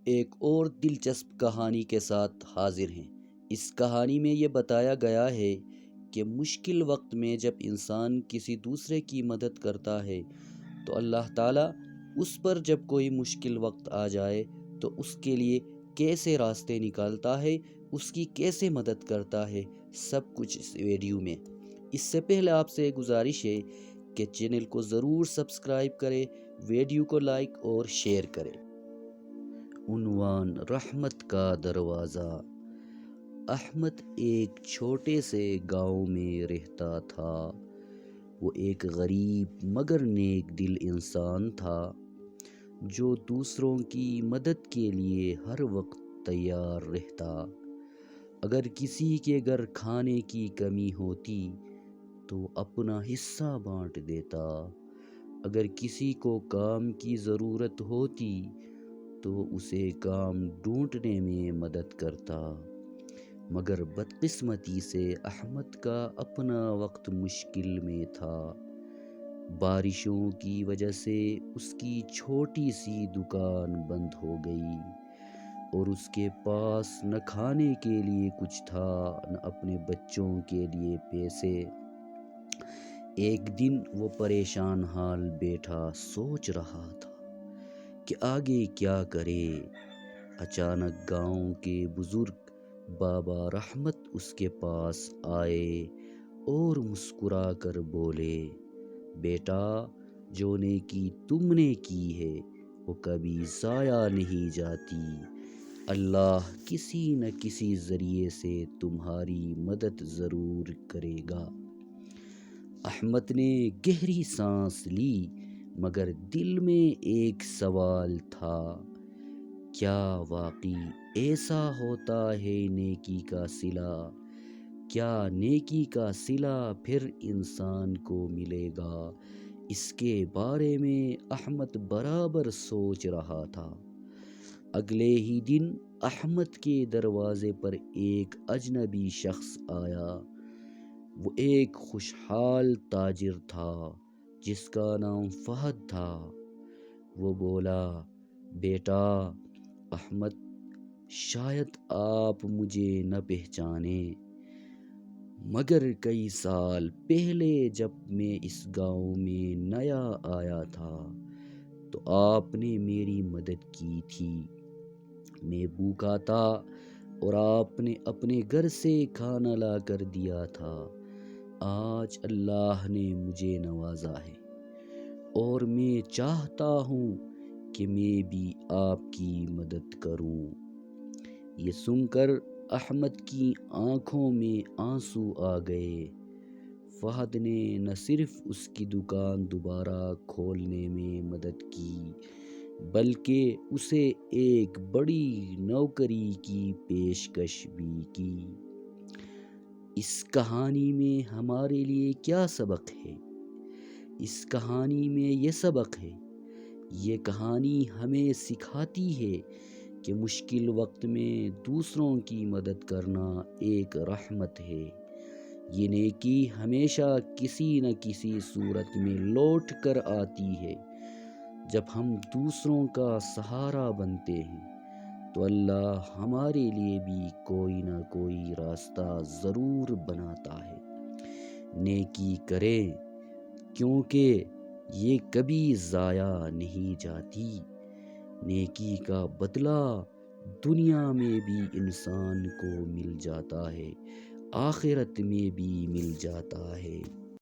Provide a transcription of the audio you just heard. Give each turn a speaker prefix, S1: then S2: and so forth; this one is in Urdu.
S1: ایک اور دلچسپ کہانی کے ساتھ حاضر ہیں۔ اس کہانی میں یہ بتایا گیا ہے کہ مشکل وقت میں جب انسان کسی دوسرے کی مدد کرتا ہے تو اللہ تعالیٰ اس پر جب کوئی مشکل وقت آ جائے تو اس کے لیے کیسے راستے نکالتا ہے، اس کی کیسے مدد کرتا ہے، سب کچھ اس ویڈیو میں۔ اس سے پہلے آپ سے گزارش ہے کہ چینل کو ضرور سبسکرائب کریں، ویڈیو کو لائک اور شیئر کریں۔ عنوان: رحمت کا دروازہ۔ احمد ایک چھوٹے سے گاؤں میں رہتا تھا۔ وہ ایک غریب مگر نیک دل انسان تھا جو دوسروں کی مدد کے لیے ہر وقت تیار رہتا۔ اگر کسی کے گھر کھانے کی کمی ہوتی تو اپنا حصہ بانٹ دیتا، اگر کسی کو کام کی ضرورت ہوتی تو اسے کام ڈھونڈنے میں مدد کرتا۔ مگر بدقسمتی سے احمد کا اپنا وقت مشکل میں تھا۔ بارشوں کی وجہ سے اس کی چھوٹی سی دکان بند ہو گئی اور اس کے پاس نہ کھانے کے لیے کچھ تھا نہ اپنے بچوں کے لیے پیسے۔ ایک دن وہ پریشان حال بیٹھا سوچ رہا تھا کہ آگے کیا کرے۔ اچانک گاؤں کے بزرگ بابا رحمت اس کے پاس آئے اور مسکرا کر بولے، بیٹا، جو نیکی تم نے کی ہے وہ کبھی ضائع نہیں جاتی۔ اللہ کسی نہ کسی ذریعے سے تمہاری مدد ضرور کرے گا۔ احمد نے گہری سانس لی مگر دل میں ایک سوال تھا، کیا واقعی ایسا ہوتا ہے نیکی کا صلہ؟ کیا نیکی کا صلہ پھر انسان کو ملے گا؟ اس کے بارے میں احمد برابر سوچ رہا تھا۔ اگلے ہی دن احمد کے دروازے پر ایک اجنبی شخص آیا۔ وہ ایک خوشحال تاجر تھا جس کا نام فہد تھا۔ وہ بولا، بیٹا احمد، شاید آپ مجھے نہ پہچانیں، مگر کئی سال پہلے جب میں اس گاؤں میں نیا آیا تھا تو آپ نے میری مدد کی تھی۔ میں بھوکا تھا اور آپ نے اپنے گھر سے کھانا لا کر دیا تھا۔ آج اللہ نے مجھے نوازا ہے اور میں چاہتا ہوں کہ میں بھی آپ کی مدد کروں۔ یہ سن کر احمد کی آنکھوں میں آنسو آ گئے۔ فہد نے نہ صرف اس کی دکان دوبارہ کھولنے میں مدد کی بلکہ اسے ایک بڑی نوکری کی پیشکش بھی کی۔ اس کہانی میں ہمارے لیے کیا سبق ہے؟ اس کہانی میں یہ سبق ہے، یہ کہانی ہمیں سکھاتی ہے کہ مشکل وقت میں دوسروں کی مدد کرنا ایک رحمت ہے۔ یہ نیکی ہمیشہ کسی نہ کسی صورت میں لوٹ کر آتی ہے۔ جب ہم دوسروں کا سہارا بنتے ہیں تو اللہ ہمارے لیے بھی کوئی نہ کوئی راستہ ضرور بناتا ہے۔ نیکی کریں کیونکہ یہ کبھی ضائع نہیں جاتی۔ نیکی کا بدلہ دنیا میں بھی انسان کو مل جاتا ہے، آخرت میں بھی مل جاتا ہے۔